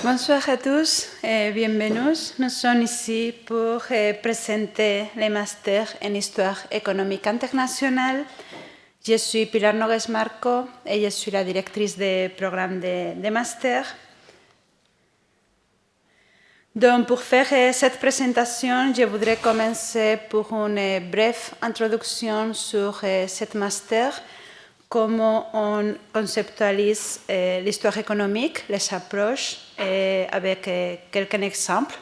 Bonsoir à tous et bienvenue. Nous sommes ici pour présenter les masters en histoire économique internationale. Je suis Pilar Nogues Marco et je suis la directrice des programmes de master. Donc, pour faire cette présentation, je voudrais commencer pour une brève introduction sur cette master, comment on conceptualise l'histoire économique, les approches, avec quelques exemples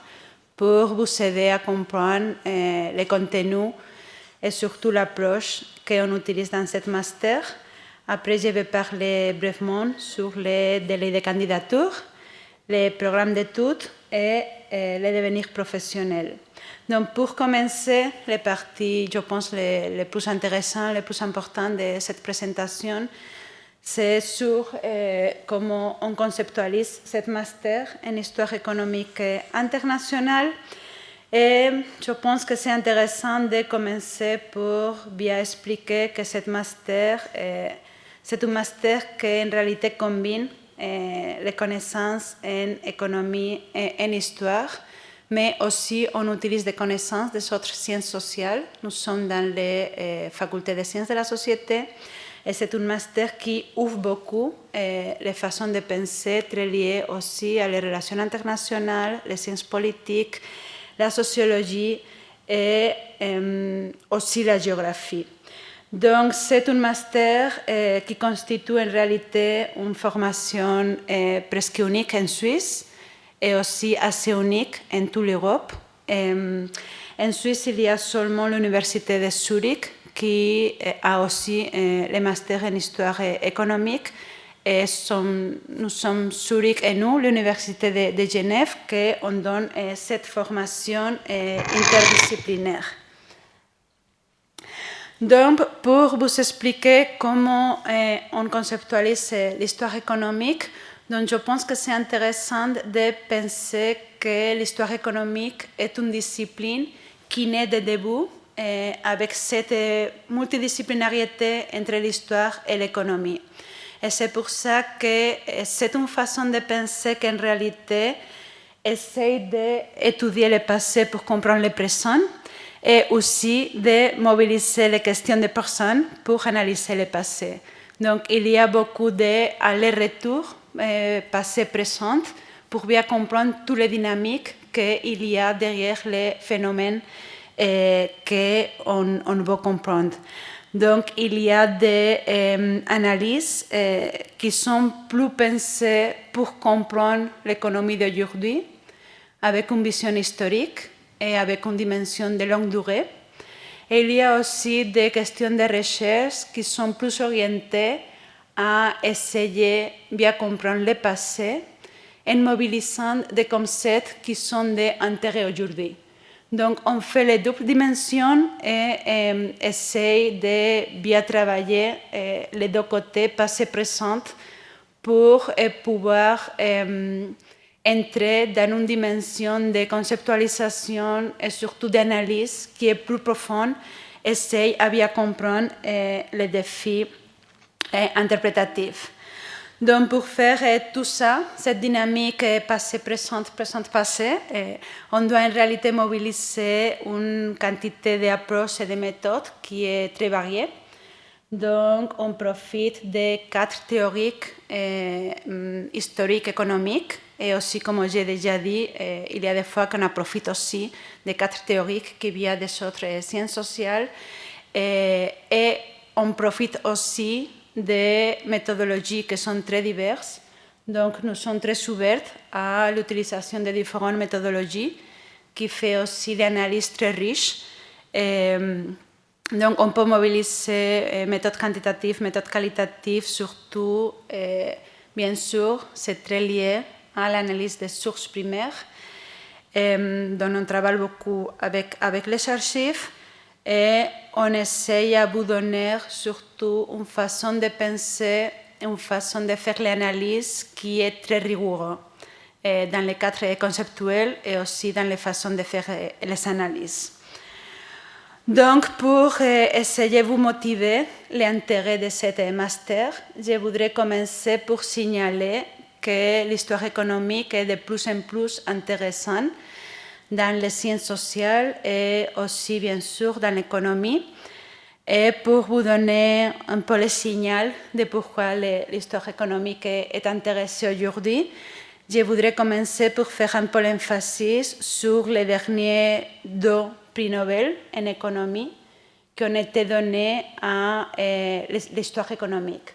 pour vous aider à comprendre les contenus et surtout l'approche qu'on utilise dans cette master. Après, je vais parler brièvement sur les délais de candidature, les programmes d'études et les devenirs professionnels. Donc, pour commencer, les parties, je pense, les plus intéressantes, les plus importantes de cette présentation, c'est sur comment on conceptualise cette master en histoire économique internationale. Et je pense que c'est intéressant de commencer pour bien expliquer que cette master, c'est un master qui en réalité combine les connaissances en économie et en histoire, mais aussi on utilise des connaissances des autres sciences sociales. Nous sommes dans les facultés de sciences de la société et c'est un master qui ouvre beaucoup les façons de penser très liées aussi à les relations internationales, les sciences politiques, la sociologie et aussi la géographie. Donc, c'est un master qui constitue en réalité une formation presque unique en Suisse et aussi assez unique en toute l'Europe. En Suisse, il y a seulement l'Université de Zurich qui a aussi le master en histoire économique. Et nous sommes Zurich et nous, l'Université de Genève, qu'on donne cette formation interdisciplinaire. Donc, pour vous expliquer comment on conceptualise l'histoire économique, donc je pense que c'est intéressant de penser que l'histoire économique est une discipline qui naît de début avec cette multidisciplinarité entre l'histoire et l'économie. Et c'est pour ça que c'est une façon de penser qu'en réalité essaye d'étudier le passé pour comprendre le présent et aussi de mobiliser les questions des personnes pour analyser le passé. Donc, il y a beaucoup d'allers-retours passé-présent pour bien comprendre toutes les dynamiques qu'il y a derrière les phénomènes qu'on veut comprendre. Donc, il y a des analyses qui sont plus pensées pour comprendre l'économie d'aujourd'hui, avec une vision historique et avec une dimension de longue durée. Et il y a aussi des questions de recherche qui sont plus orientées à essayer de bien comprendre le passé en mobilisant des concepts qui sont d'intérêt aujourd'hui. Donc, on fait les deux dimensions et essaye de bien travailler les deux côtés, passé-présent, pour pouvoir entrer dans une dimension de conceptualisation et surtout d'analyse qui est plus profonde, essaye à bien comprendre les défis interprétatifs. Donc, pour faire tout ça, cette dynamique passé-présent, présent-passé, on doit en réalité mobiliser une quantité d'approches et de méthodes qui est très variée. Donc, on profite des 4 théoriques historiques économiques et aussi, comme j'ai déjà dit, il y a des fois qu'on en profite aussi des 4 théoriques qui viennent des autres sciences sociales et on profite aussi des méthodologies qui sont très diverses. Donc, nous sommes très ouverts à l'utilisation de différentes méthodologies qui fait aussi des analyses très riches. Donc, on peut mobiliser méthodes quantitatives, méthodes qualitatives, surtout, bien sûr, c'est très lié à l'analyse des sources primaires. Donc, on travaille beaucoup avec les archives. Et on essaye à vous donner surtout une façon de penser, une façon de faire l'analyse qui est très rigoureuse dans les cadres conceptuels et aussi dans les façons de faire les analyses. Donc, pour essayer de vous motiver l'intérêt de cette master, je voudrais commencer pour signaler que l'histoire économique est de plus en plus intéressante dans les sciences sociales et aussi, bien sûr, dans l'économie. Et pour vous donner un peu le signal de pourquoi l'histoire économique est intéressée aujourd'hui, je voudrais commencer pour faire un peu l'emphasis sur les derniers 2 prix Nobel en économie qui ont été donnés à l'histoire économique.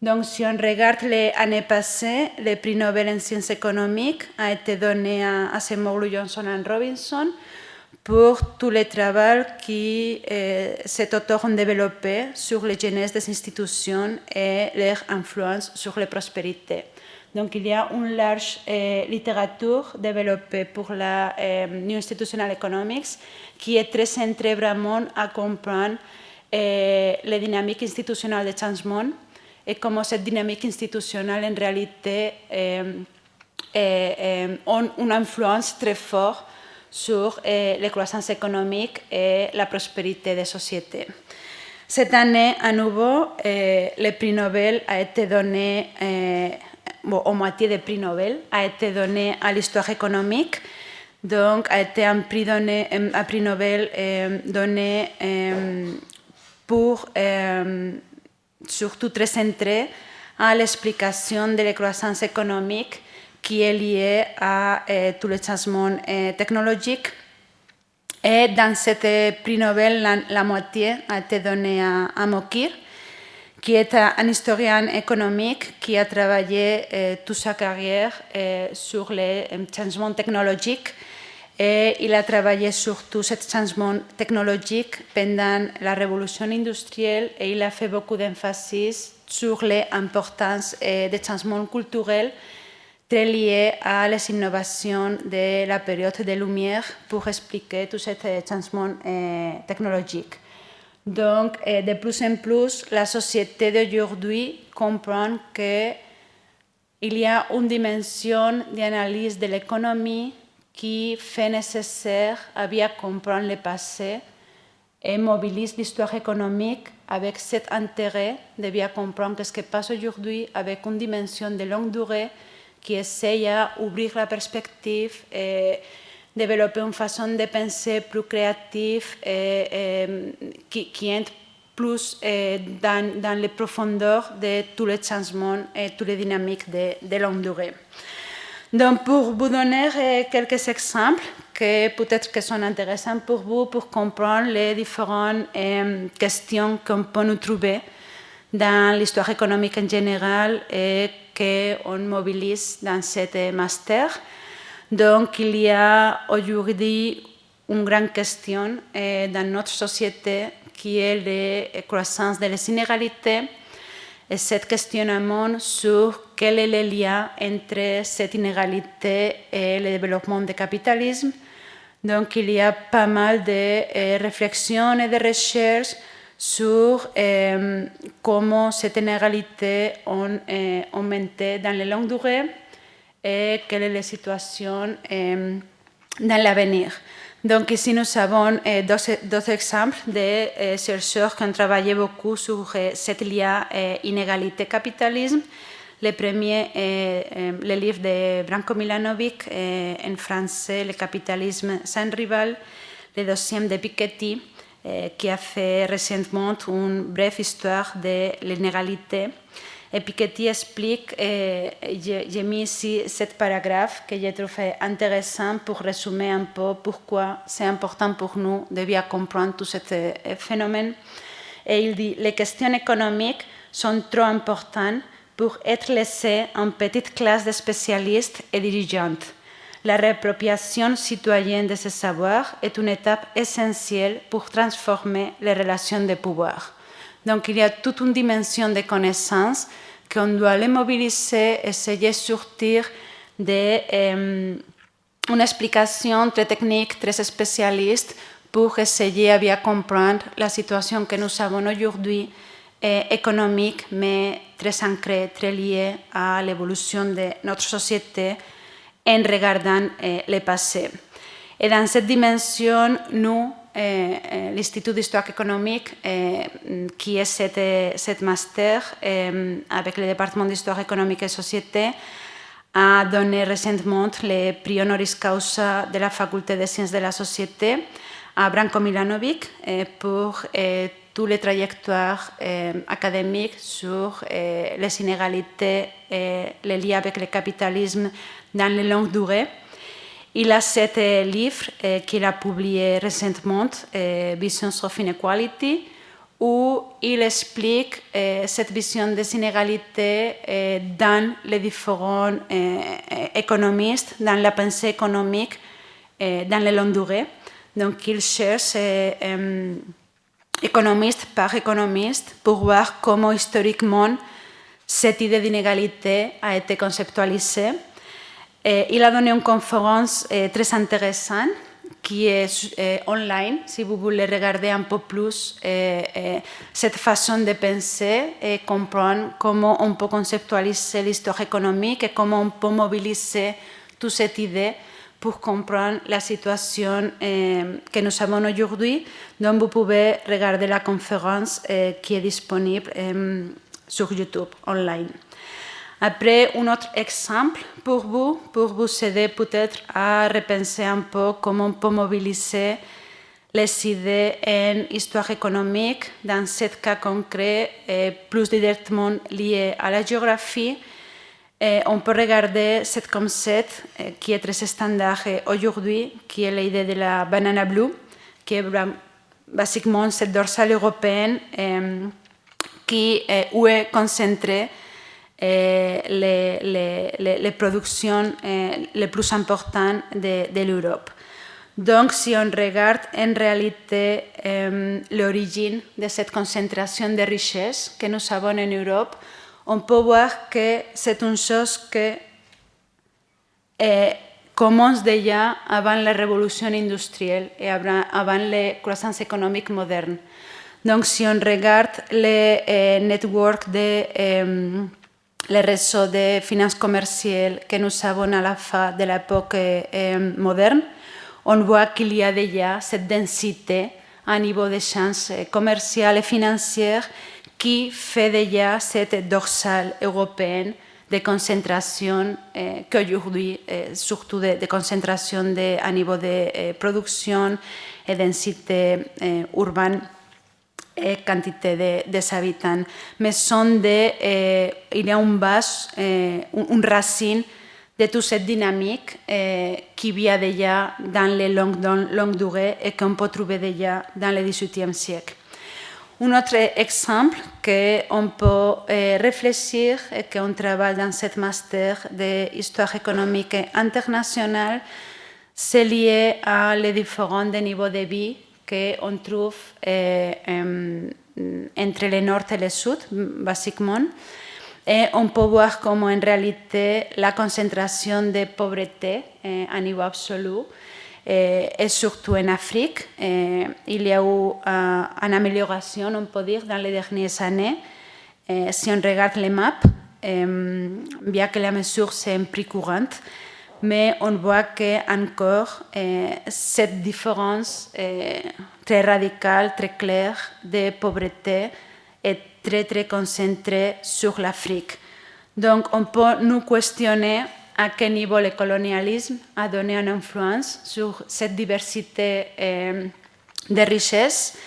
Donc, si on regarde l'année passée, le prix Nobel en sciences économiques a été donné à Acemoglu, Johnson et Robinson pour tout le travail que ces auteurs ont développé sur la genèse des institutions et leur influence sur la prospérité. Donc, il y a une large littérature développée pour la New Institutional Economics qui est très centrée vraiment à comprendre les dynamiques institutionnelles de changement et comment cette dynamique institutionnelle, en réalité, ont une influence très forte sur la croissance économique et la prospérité des sociétés. Cette année, à nouveau, le prix Nobel a été donné, au moitié des prix Nobel, a été donné à l'histoire économique. Donc, a été un prix Nobel donné pour surtout très centré à l'explication de la croissance économique qui est liée à tous les changements technologiques. Et dans ce prix Nobel, la moitié a été donnée à Mokir, qui est un historien économique qui a travaillé toute sa carrière sur les changements technologiques. Et il a travaillé sur tous ces changements technologiques pendant la révolution industrielle et il a fait beaucoup d'emphasis sur l'importance des changements culturels très liés à les innovations de la période des Lumières pour expliquer tous ces changements technologiques. Donc, de plus en plus, la société d'aujourd'hui comprend qu'il y a une dimension d'analyse de l'économie qui fait nécessaire à bien comprendre le passé et mobilise l'histoire économique avec cet intérêt de bien comprendre ce qui se passe aujourd'hui avec une dimension de longue durée qui essaye d'ouvrir la perspective et développer une façon de penser plus créative et qui entre plus dans les profondeurs de tous les changements et toutes les dynamiques de longue durée. Donc, pour vous donner quelques exemples qui peut-être que sont intéressants pour vous pour comprendre les différentes questions qu'on peut nous trouver dans l'histoire économique en général et qu'on mobilise dans cette master. Donc, il y a aujourd'hui une grande question dans notre société qui est la croissance des inégalités. Et ce questionnement sur quel est le lien entre cette inégalité et le développement du capitalisme. Donc, il y a pas mal de réflexions et de recherches sur comment cette inégalité a augmenté dans la longue durée et quelle est la situation dans l'avenir. Donc ici, nous avons deux exemples de chercheurs qui ont travaillé beaucoup sur cette lien inégalité-capitalisme. Le premier est le livre de Branko Milanovic, en français, Le capitalisme sans rival. Le deuxième de Piketty, qui a fait récemment une brève histoire de l'inégalité. Et Piketty explique, j'ai mis ici ce paragraphe que j'ai trouvé intéressant pour résumer un peu pourquoi c'est important pour nous de bien comprendre tout ce phénomène. Et il dit, les questions économiques sont trop importantes pour être laissées en petite classe de spécialistes et dirigeantes. La réappropriation citoyenne de ce savoir est une étape essentielle pour transformer les relations de pouvoir. Donc, il y a toute une dimension de connaissances qu'on doit les mobiliser, essayer de sortir d'une explication très technique, très spécialiste, pour essayer de bien comprendre la situation que nous avons aujourd'hui, économique, mais très ancrée, très liée à l'évolution de notre société en regardant le passé. Et dans cette dimension, nous, l'Institut d'histoire économique, qui est cette master avec le département d'histoire économique et société, a donné récemment le prix honoris causa de la Faculté des sciences de la société à Branko Milanovic pour toutes les trajectoires académiques sur les inégalités et les liens avec le capitalisme dans les longues durées. Il a 7 livres qu'il a publiés récemment, Visions of Inequality, où il explique cette vision des inégalités dans les différents économistes, dans la pensée économique, dans les longues durées. Donc, il cherche économiste par économiste pour voir comment historiquement cette idée d'inégalité a été conceptualisée. Il a donné une conférence très intéressante qui est online, si vous voulez regarder un peu plus cette façon de penser et comprendre comment on peut conceptualiser l'histoire économique et comment on peut mobiliser toute cette idée pour comprendre la situation que nous avons aujourd'hui. Donc, vous pouvez regarder la conférence qui est disponible sur YouTube, online. Après, un autre exemple pour vous aider peut-être à repenser un peu comment on peut mobiliser les idées en histoire économique, dans ce cas concret, plus directement lié à la géographie. On peut regarder ce concept qui est très standard aujourd'hui, qui est l'idée de la banana blue, qui est basiquement cette dorsale européenne où est concentrée les productions les plus importantes de l'Europe. Donc, si on regarde en réalité l'origine de cette concentration de richesses que nous avons en Europe, on peut voir que c'est une chose qui commence déjà avant la révolution industrielle et avant la croissance économique moderne. Donc, si on regarde les networks les réseaux de finances commerciales que nous avons à la fin de l'époque moderne, on voit qu'il y a déjà cette densité à niveau d'échanges commerciaux et financiers qui fait déjà cette dorsale européenne de concentration qu'aujourd'hui, surtout de concentration à niveau de production et densité urbaine et quantité des habitants. Mais il y a une base, une racine de toute cette dynamique qui vient déjà dans les longues durées et qu'on peut trouver déjà dans le XVIIIe siècle. Un autre exemple qu'on peut réfléchir et qu'on travaille dans ce master d'histoire économique internationale, c'est lié à les différents niveaux de vie qu'on trouve entre le nord et le sud, basiquement. Et on peut voir comment en réalité la concentration de pauvreté à niveau absolu et surtout en Afrique. Il y a eu une amélioration, on peut dire, dans les dernières années. Si on regarde les maps, bien que la mesure c'est un prix courant, mais on voit qu'encore cette différence très radicale, très claire de pauvreté est très, très concentrée sur l'Afrique. Donc, on peut nous questionner à quel niveau le colonialisme a donné une influence sur cette diversité de richesses.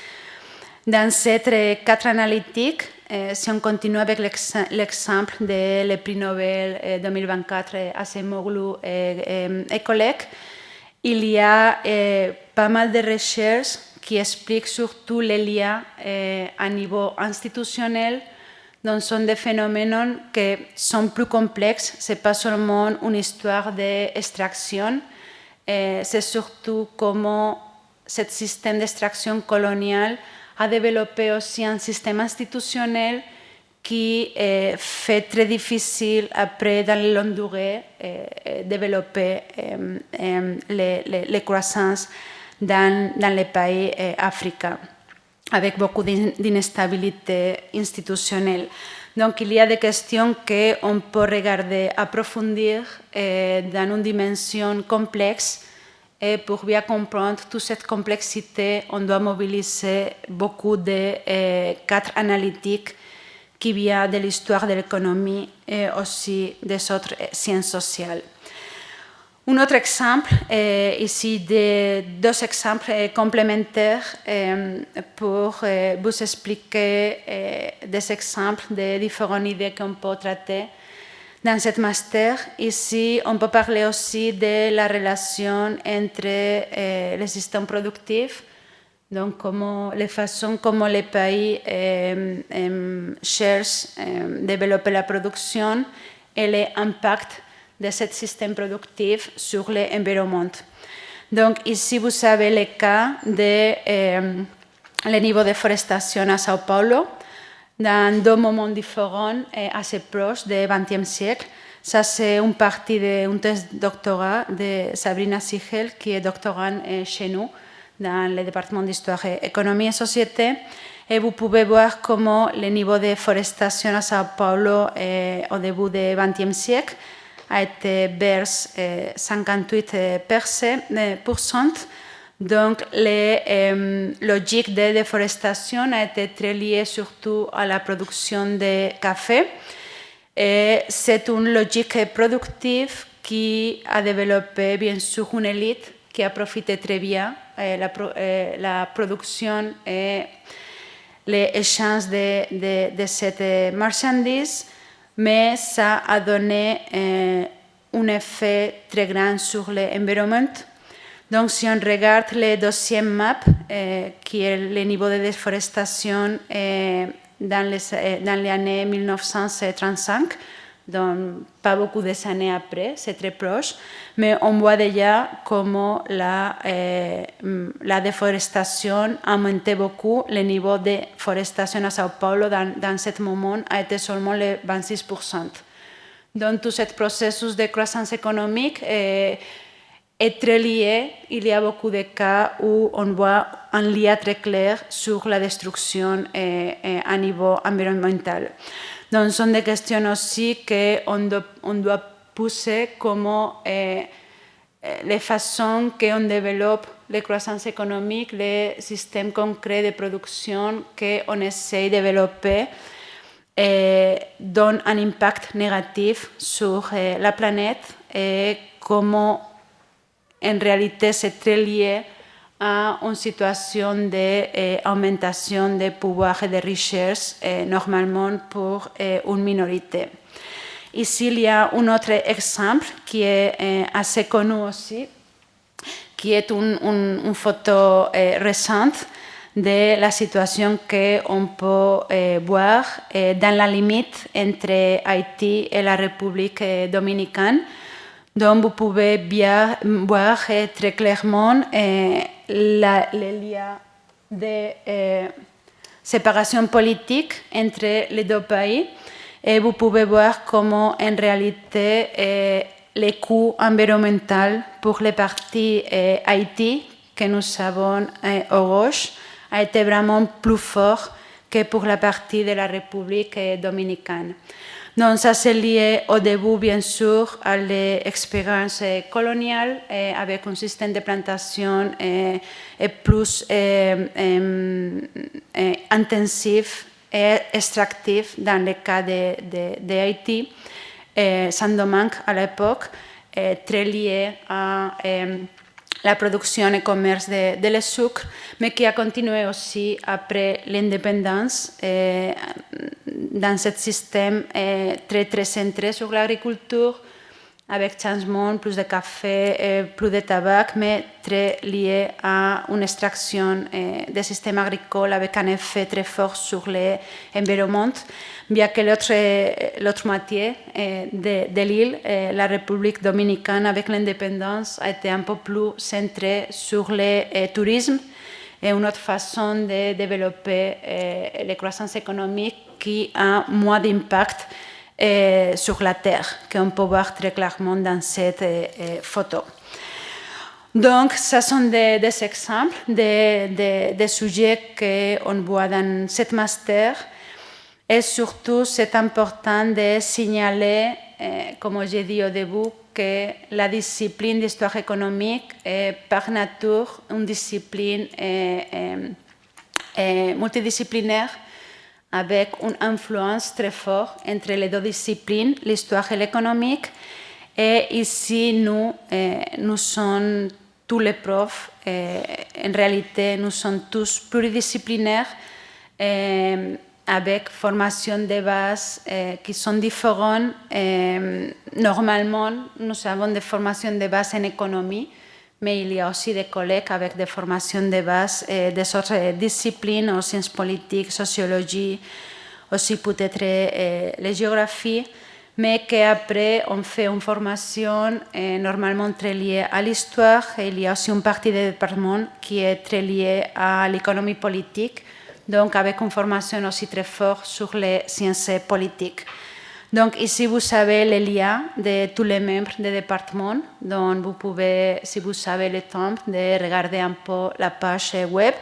Dans cette cadre analytique, si on continue avec l'exemple de le prix Nobel 2024 à Acemoglu et collègues, il y a pas mal de recherches qui expliquent surtout les liens à niveau institutionnel, donc sont des phénomènes qui sont plus complexes. Ce n'est pas seulement une histoire d'extraction, c'est surtout comment ce système d'extraction coloniale a développé aussi un système institutionnel qui fait très difficile après, dans les longues durées, développer les croissances dans les pays africains, avec beaucoup d'instabilité institutionnelle. Donc, il y a des questions qu'on peut regarder, approfondir dans une dimension complexe. Et pour bien comprendre toute cette complexité, on doit mobiliser beaucoup de cadres analytiques qui vient de l'histoire de l'économie et aussi des autres sciences sociales. Un autre exemple, ici deux exemples complémentaires pour vous expliquer des exemples de différentes idées qu'on peut traiter dans cette master. Ici, on peut parler aussi de la relation entre les systèmes productifs, donc les façons comment les pays cherchent à développer la production et l'impact de ce système productif sur l'environnement. Donc ici, vous avez le cas de le niveau de déforestation à Sao Paulo, dans deux moments différents et assez proches du XXe siècle. Ça, c'est une partie d'un thèse de doctorat de Sabrina Siegel, qui est doctorante chez nous, dans le département d'Histoire, Économie et Société. Et vous pouvez voir comment le niveau de déforestation à Sao Paulo au début du XXe siècle a été vers 58%. Donc, les logiques de déforestation a été très liée surtout à la production de café. Et c'est une logique productive qui a développé, bien sûr, une élite qui a profité très bien la production et les échanges de cette marchandise, mais ça a donné un effet très grand sur l'environnement. Donc, si on regarde le deuxième map, qui est le niveau de déforestation dans les années 1935, donc pas beaucoup d'années après, c'est très proche, mais on voit déjà comment la déforestation a augmenté beaucoup. Le niveau de déforestation à Sao Paulo dans ce moment a été seulement le 26%. Donc tout ce processus de croissance économique est très lié. Il y a beaucoup de cas où on voit un lien très clair sur la destruction à niveau environnemental. Donc, ce sont des questions aussi qu'on doit pousser, comment les façons qu'on développe la croissance économique, les systèmes concrets de production qu'on essaie de développer donnent un impact négatif sur la planète et comment en réalité c'est très lié à une situation d'augmentation des pouvoirs et des richesses, normalement pour une minorité. Ici, il y a un autre exemple qui est assez connu aussi, qui est une photo récente de la situation qu'on peut voir dans la limite entre Haïti et la République dominicaine. Donc, vous pouvez bien voir très clairement les liens de séparation politique entre les deux pays. Et vous pouvez voir comment, en réalité, les coûts environnementaux pour les parties Haïti que nous avons à gauche a été vraiment plus fort que pour la partie de la République dominicaine. Donc, ça c'est lié au début, bien sûr, à l'expérience coloniale avec un système de plantation plus intensif et extractif dans le cas de Haïti. Saint-Domingue, à l'époque, très lié à la production et commerce de le sucre, mais qui a continué aussi après l'indépendance dans ce système très centré sur l'agriculture, avec changement, plus de café, plus de tabac, mais très lié à une extraction des systèmes agricoles avec un effet très fort sur l'environnement, bien que l'autre moitié de l'île, la République dominicaine, avec l'indépendance, a été un peu plus centrée sur le tourisme et une autre façon de développer la croissance économique qui a moins d'impact sur la Terre, qu'on peut voir très clairement dans cette photo. Donc, ce sont des exemples des sujets qu'on voit dans cette master. Et surtout, c'est important de signaler, comme j'ai dit au début, que la discipline d'histoire économique est par nature une discipline multidisciplinaire avec une influence très forte entre les deux disciplines, l'histoire et l'économique. Et ici, nous sommes tous les profs, en réalité, nous sommes tous pluridisciplinaires, avec formation de base qui sont différentes. Normalement, nous avons des formations de base en économie, mais il y a aussi des collègues avec des formations de base des autres disciplines, en sciences politiques, sociologie, aussi peut-être les géographies, mais qu'après, on fait une formation normalement très liée à l'histoire. Et il y a aussi une partie du département qui est très liée à l'économie politique, donc avec une formation aussi très forte sur les sciences politiques. Donc ici, vous avez les liens de tous les membres du département, donc vous pouvez, si vous avez le temps, de regarder un peu la page web,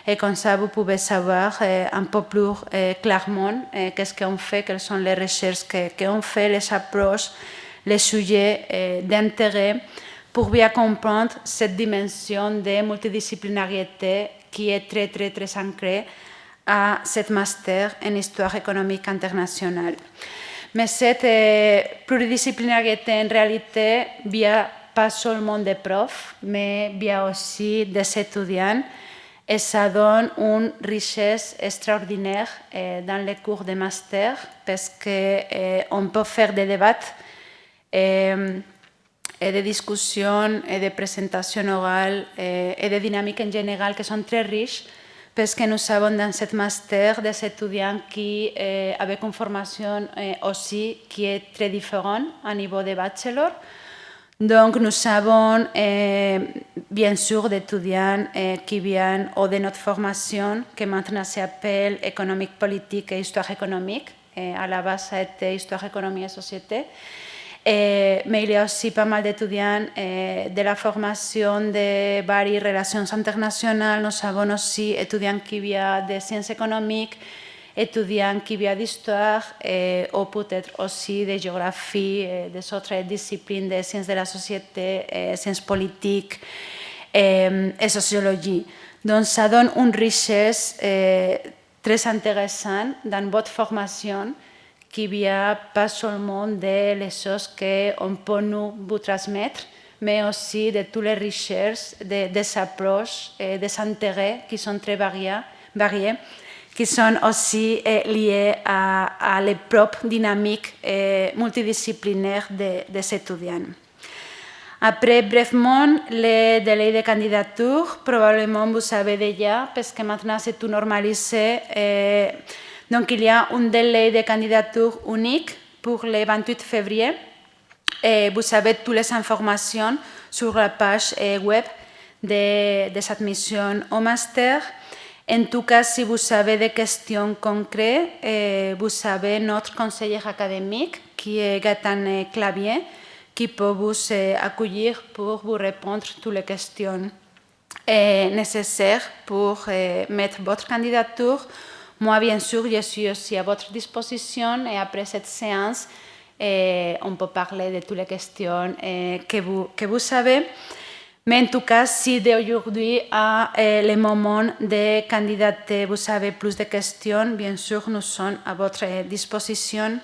et comme ça, vous pouvez savoir un peu plus clairement qu'est-ce qu'on fait, quelles sont les recherches qu'on fait, les approches, les sujets d'intérêt, pour bien comprendre cette dimension de multidisciplinarité qui est très, très, très ancrée à cette master en histoire économique internationale. Mais cette pluridisciplinarité, en réalité, vient pas seulement des profs, mais vient aussi des étudiants. Et ça donne une richesse extraordinaire dans les cours de master, parce qu'on peut faire des débats et des discussions et des présentations orales et des dynamiques en général qui sont très riches, parce que nous avons dans ce master des étudiants qui, avec une formation aussi qui est très différente au niveau de bachelor. Donc, nous avons bien sûr des étudiants qui viennent de notre formation, qui maintenant s'appelle économique politique et histoire économique. À la base, ça a été histoire, économie et société. Mais il y a aussi pas mal d'étudiants de la formation de varias relations internationales. Nous avons aussi étudiants qui viennent des sciences économiques, étudiants qui viennent d'histoire, ou peut-être aussi de géographie, des autres disciplines de sciences de la société, sciences politiques et sociologie. Donc, ça donne une richesse très intéressante dans votre formation, qui vient pas seulement des choses qu'on peut nous vous transmettre, mais aussi de toutes les recherches, des approches, des intérêts qui sont très variés, qui sont aussi liés à les propres dynamiques multidisciplinaires des étudiants. Après, brièvement, les délais de candidature, probablement vous savez déjà, parce que maintenant c'est tout normalisé. Donc, il y a un délai de candidature unique pour le 28 février. Et vous avez toutes les informations sur la page web des admissions au master. En tout cas, si vous avez des questions concrètes, vous avez notre conseiller académique, qui est Gaëtan Clavier, qui peut vous accueillir pour vous répondre à toutes les questions nécessaires pour mettre votre candidature. Moi, bien sûr, je suis aussi à votre disposition, et après cette séance, on peut parler de toutes les questions que vous savez. Mais en tout cas, si d'aujourd'hui à le moment de candidater, vous avez plus de questions, bien sûr, nous sommes à votre disposition.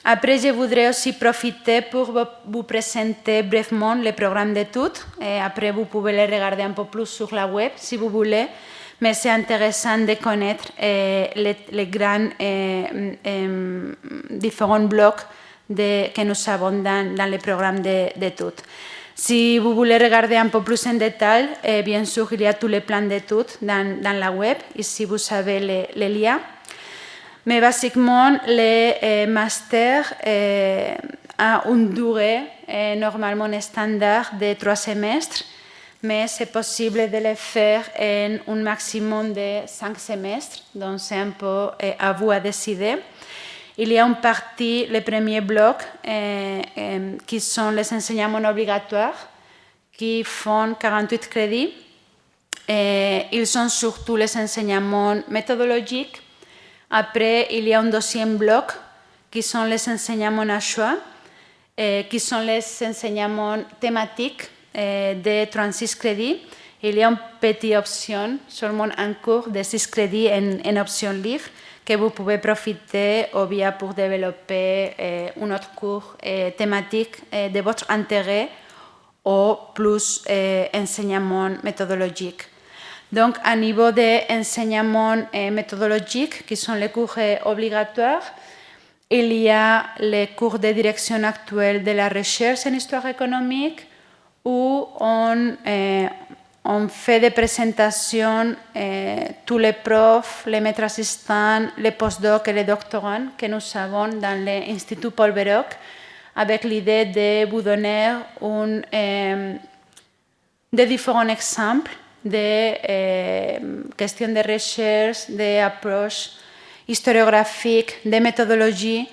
Après, je voudrais aussi profiter pour vous présenter brièvement le programme d'études. Après, vous pouvez le regarder un peu plus sur la web, si vous voulez. Mais c'est intéressant de connaître les grands différents blocs que nous avons dans le programme d'études. Si vous voulez regarder un peu plus en détail, bien sûr, il y a tous les plans d'études dans la web. Ici, vous avez les liens. Mais basiquement, le master a une durée normalement standard de 3 semestres, mais c'est possible de le faire en un maximum de 5 semestres, donc c'est un peu à vous à décider. Il y a une partie, le premier bloc, qui sont les enseignements obligatoires, qui font 48 crédits. Ils sont surtout les enseignements méthodologiques. Après, il y a un deuxième bloc, qui sont les enseignements à choix, qui sont les enseignements thématiques de 36 crédits. Il y a une petite option, seulement un cours de 6 crédits en option libre, que vous pouvez profiter ou bien pour développer un autre cours thématique de votre intérêt ou plus enseignement méthodologique. Donc, à niveau d'enseignement méthodologique, qui sont les cours obligatoires, il y a les cours de direction actuelle de la recherche en histoire économique où on fait des présentations, tous les profs, les maîtres assistants, les postdocs et les doctorants que nous avons dans l'Institut Paul Béroc, avec l'idée de vous donner des différents exemples de questions de recherche, d'approches historiographiques, de méthodologie,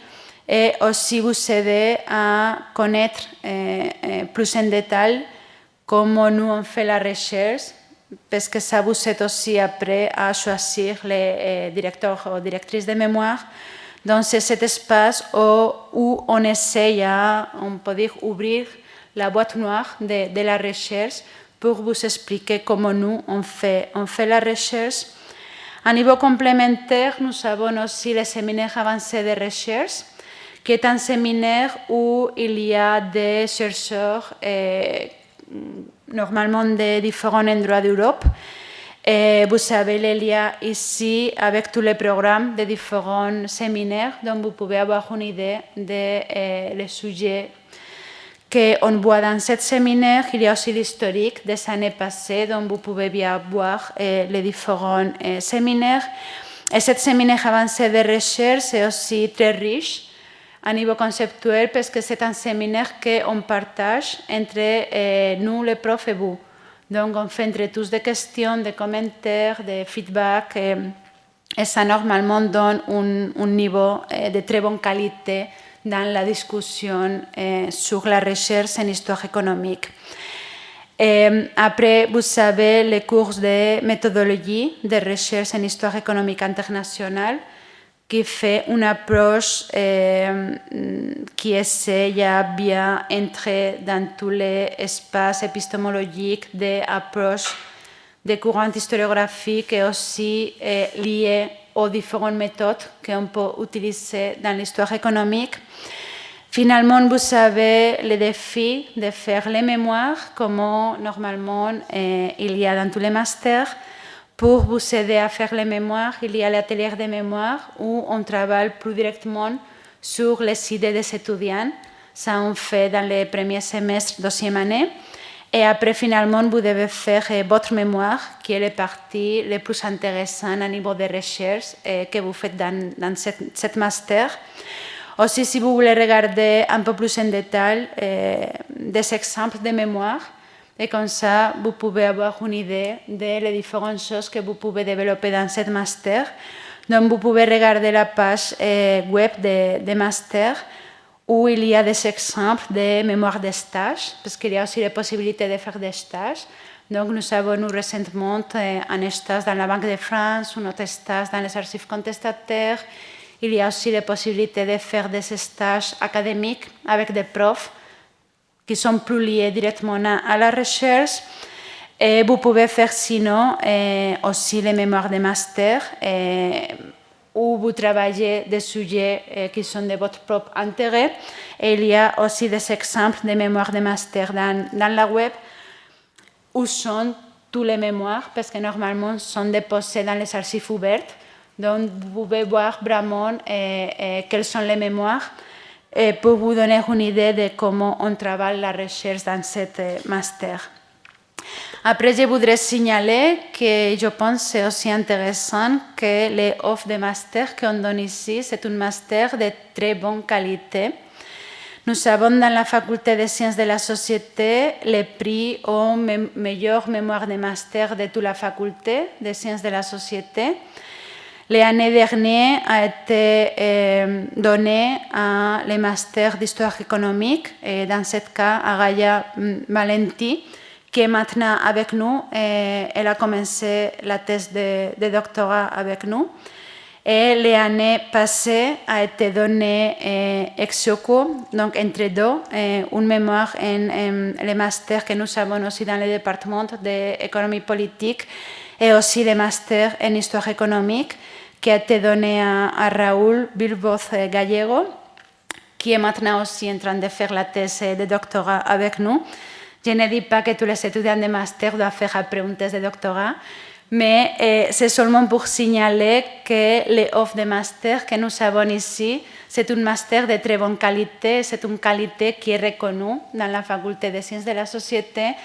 et aussi vous aider à connaître plus en détail comment nous on fait la recherche, parce que ça vous aide aussi après à choisir les directeurs ou directrices de mémoire. Donc c'est cet espace où on essaye on peut dire, ouvrir la boîte noire de la recherche pour vous expliquer comment nous on fait la recherche. À niveau complémentaire, nous avons aussi le séminaire avancé de recherche, qui est un séminaire où il y a des chercheurs normalement de différents endroits d'Europe. Et vous avez les liens ici avec tous les programmes de différents séminaires, donc vous pouvez avoir une idée des sujets qu'on voit dans ce séminaire. Il y a aussi l'historique des années passées, donc vous pouvez bien voir les différents séminaires. Et ce séminaire avancé de recherche est aussi très riche à niveau conceptuel parce que c'est un séminaire qu'on partage entre nous, les profs et vous. Donc, on fait entre tous des questions, des commentaires, des feedbacks et ça normalement donne un niveau de très bonne qualité dans la discussion sur la recherche en histoire économique. Après, vous avez les cours de méthodologie de recherche en histoire économique internationale qui fait une approche qui essaie à bien entrer dans tous les espaces épistémologiques d'approche des courants historiographiques et aussi liés aux différentes méthodes qu'on peut utiliser dans l'histoire économique. Finalement, vous avez le défi de faire les mémoires, comme normalement il y a dans tous les masters. Pour vous aider à faire les mémoires, il y a l'atelier de mémoire où on travaille plus directement sur les idées des étudiants. Ça, on fait dans les premiers semestres, deuxième année. Et après, finalement, vous devez faire votre mémoire, qui est la partie la plus intéressante à niveau de recherche que vous faites dans cette master. Aussi, si vous voulez regarder un peu plus en détail des exemples de mémoire, et comme ça, vous pouvez avoir une idée des différentes choses que vous pouvez développer dans cette master. Donc, vous pouvez regarder la page web de master où il y a des exemples de mémoires de stage, parce qu'il y a aussi la possibilité de faire des stages. Donc, nous avons eu récemment un stage dans la Banque de France, un autre stage dans les archives contestataires. Il y a aussi la possibilité de faire des stages académiques avec des profs qui sont plus liés directement à la recherche. Et vous pouvez faire sinon aussi les mémoires de master où vous travaillez des sujets qui sont de votre propre intérêt. Et il y a aussi des exemples de mémoires de master dans la web où sont tous les mémoires parce que normalement sont déposés dans les archives ouvertes. Donc vous pouvez voir vraiment quelles sont les mémoires pour vous donner une idée de comment on travaille la recherche dans ce master. Après, je voudrais signaler que je pense que c'est aussi intéressant que les offres de master qu'on donne ici, c'est un master de très bonne qualité. Nous avons dans la faculté des sciences de la société le prix au meilleur mémoire de master de toute la faculté des sciences de la société. L'année dernière a été donné à le master d'histoire économique, et dans ce cas à Gaia Valenti, qui est maintenant avec nous. Elle a commencé la thèse de doctorat avec nous. Et l'année passée a été donné ex aequo, donc entre deux, une mémoire en le master que nous avons aussi dans le département d'économie politique et aussi le master en histoire économique, qui a été donné à Raoul Bilboz Gallego, qui est maintenant aussi en train de faire la thèse de doctorat avec nous. Je ne dis pas que tous les étudiants de master doivent faire après une thèse de doctorat, mais c'est seulement pour signaler que les offres de master que nous avons ici, c'est un master de très bonne qualité, c'est une qualité qui est reconnue dans la faculté des sciences de la société.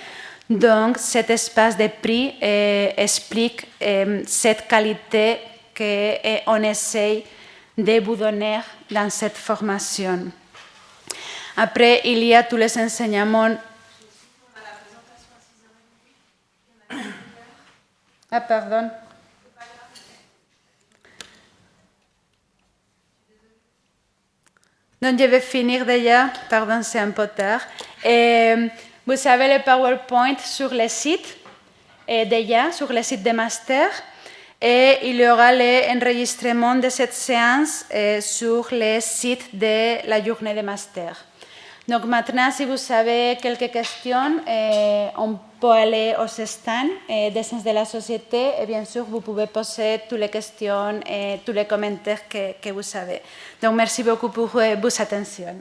Donc, cet espace de prix explique cette qualité qu'on essaye de vous donner dans cette formation. Après, il y a tous les enseignements. Ah, pardon. Donc, je vais finir déjà. Pardon, c'est un peu tard. Vous avez le PowerPoint sur le site, déjà, sur le site de master. Et il y aura l'enregistrement de cette séance sur le site de la journée de master. Donc maintenant, si vous avez quelques questions, on peut aller au stand des sciences de la société et bien sûr, vous pouvez poser toutes les questions et tous les commentaires que vous avez. Donc merci beaucoup pour votre attention.